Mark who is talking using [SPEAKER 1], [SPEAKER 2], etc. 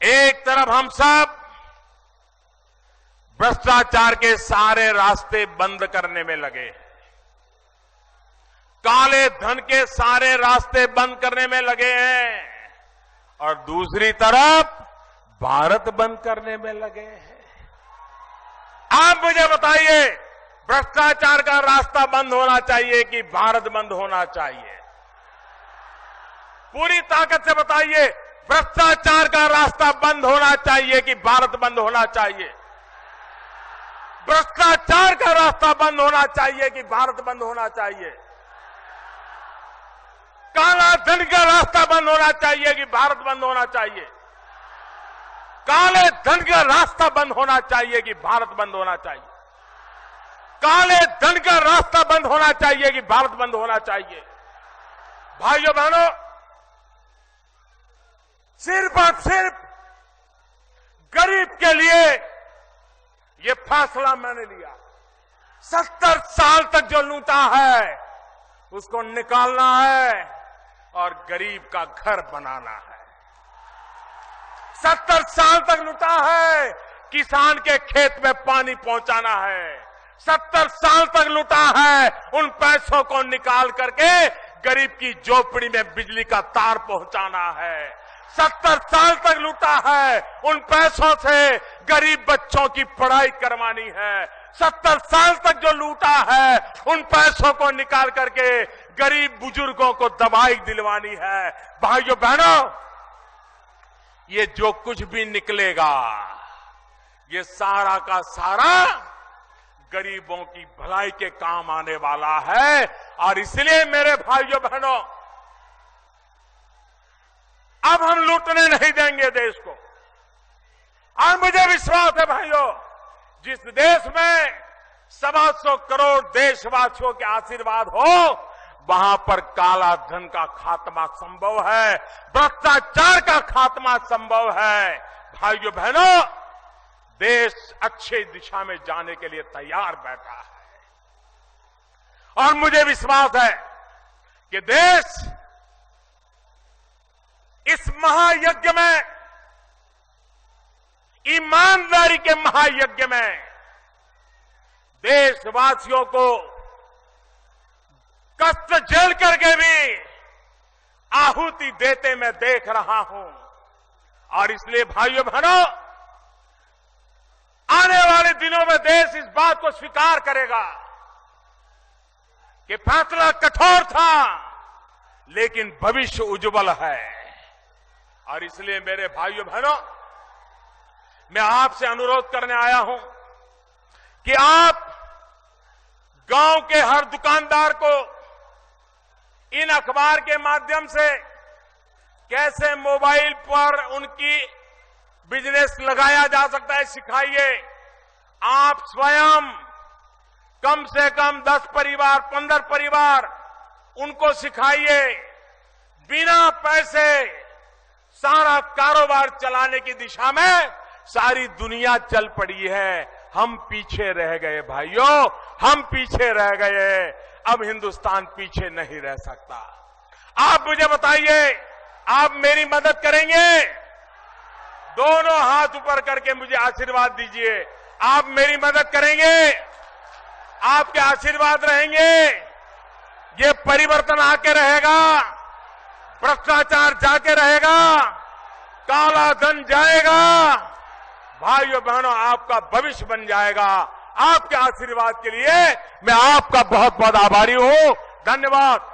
[SPEAKER 1] एक तरफ हम सब भ्रष्टाचार के सारे रास्ते बंद करने में लगे हैं, काले धन के सारे रास्ते बंद करने में लगे हैं और दूसरी तरफ भारत बंद करने में लगे हैं। आप मुझे बताइए, भ्रष्टाचार का रास्ता बंद होना चाहिए कि भारत बंद होना चाहिए? पूरी ताकत से बताइए, भ्रष्टाचार का रास्ता बंद होना चाहिए कि भारत बंद होना चाहिए? भ्रष्टाचार का रास्ता बंद होना चाहिए कि भारत बंद होना चाहिए? काला धन का रास्ता बंद होना चाहिए कि भारत बंद होना चाहिए? काले धन का रास्ता बंद होना चाहिए कि भारत बंद होना चाहिए? काले धन का रास्ता बंद होना चाहिए कि भारत बंद होना चाहिए? भाइयों बहनों, सिर्फ और सिर्फ गरीब के लिए ये फैसला मैंने लिया। 70 साल तक जो लूटा है उसको निकालना है और गरीब का घर बनाना है। 70 साल तक लूटा है, किसान के खेत में पानी पहुंचाना है। 70 साल तक लूटा है, उन पैसों को निकाल करके गरीब की झोपड़ी में बिजली का तार पहुंचाना है। 70 साल तक लूटा है, उन पैसों से गरीब बच्चों की पढ़ाई करवानी है। 70 साल तक जो लूटा है, उन पैसों को निकाल करके गरीब बुजुर्गों को दवाई दिलवानी है। भाइयों बहनों, ये जो कुछ भी निकलेगा, ये सारा का सारा गरीबों की भलाई के काम आने वाला है। और इसलिए मेरे भाइयों बहनों, अब हम लूटने नहीं देंगे देश को। और मुझे विश्वास है भाइयों, जिस देश में 125 करोड़ देशवासियों के आशीर्वाद हो, वहां पर काला धन का खात्मा संभव है, भ्रष्टाचार का खात्मा संभव है। भाइयों बहनों, देश अच्छी दिशा में जाने के लिए तैयार बैठा है और मुझे विश्वास है कि देश इस महायज्ञ में, ईमानदारी के महायज्ञ में, देशवासियों को कष्ट झेल करके भी आहुति देते मैं देख रहा हूं। और इसलिए भाइयों बहनों, आने वाले दिनों में देश इस बात को स्वीकार करेगा कि फैसला कठोर था, लेकिन भविष्य उज्जवल है। और इसलिए मेरे भाइयों बहनों, मैं आपसे अनुरोध करने आया हूं कि आप गांव के हर दुकानदार को इन अखबार के माध्यम से कैसे मोबाइल पर उनकी बिजनेस लगाया जा सकता है, सिखाइए। आप स्वयं कम से कम 10 परिवार, 15 परिवार उनको सिखाइए। बिना पैसे सारा कारोबार चलाने की दिशा में सारी दुनिया चल पड़ी है। हम पीछे रह गए भाइयों, हम पीछे रह गए। अब हिंदुस्तान पीछे नहीं रह सकता। आप मुझे बताइए, आप मेरी मदद करेंगे? दोनों हाथ ऊपर करके मुझे आशीर्वाद दीजिए। आप मेरी मदद करेंगे? आपके आशीर्वाद रहेंगे? ये परिवर्तन आके रहेगा, भ्रष्टाचार जाके रहेगा, काला धन जाएगा। भाइयों बहनों, आपका भविष्य बन जाएगा। आपके आशीर्वाद के लिए मैं आपका बहुत बहुत आभारी हूं। धन्यवाद।